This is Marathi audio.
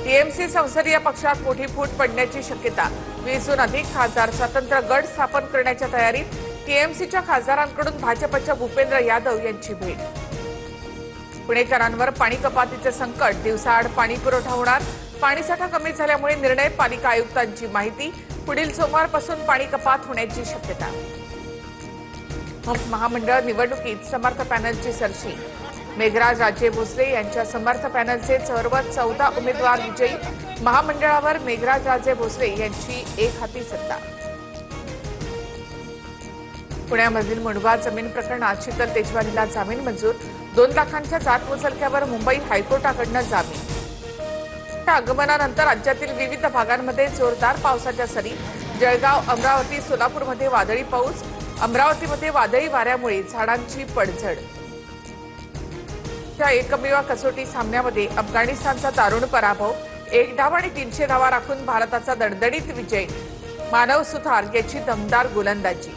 टीएमसी संसदीय पक्षात मोठी फूट पडण्याची शक्यता। 20हून अधिक खासदार स्वतंत्र गट स्थापन करण्याच्या तयारीत। टीएमसीच्या खासदारांकडून भाजपच्या भूपेंद्र यादव यांची भेट। पुणेकरांवर पाणी कपातीचे संकट, दिवसाआड पाणी पुरवठा होणार। पाणीसाठा कमी झाल्यामुळे निर्णय, पालिका आयुक्तांची माहिती। पुढील सोमवारपासून पाणी कपात होण्याची शक्यता। महामंडळ निवडणुकीत समर्थ पॅनलची सरशी। मेघराज राजे भोसले यांच्या समर्थ पॅनलचे सर्व 14 उमेदवार विजयी। महामंडळावर मेघराज राजे भोसले यांची एकहाती सत्ता। पुण्यामधील मुंडवा जमीन प्रकरणात शीतल तेजवानीला जामीन मंजूर। 2 लाखांच्या जात मुचलक्यावर मुंबई हायकोर्टाकडून जामीन। आगमनानंतर राज्यातील विविध भागांमध्ये जोरदार पावसाच्या सरी। जळगाव, अमरावती, सोलापूरमध्ये वादळी पाऊस। अमरावतीमध्ये वादळी वाऱ्यामुळे झाडांची पडझड। एकमेव कसोटी सामन्यामध्ये अफगाणिस्तानचा दारुण पराभव। 1 डाव आणि 300 धावा राखून भारताचा दणदणीत विजय। मानव सुतार याची दमदार गोलंदाजी।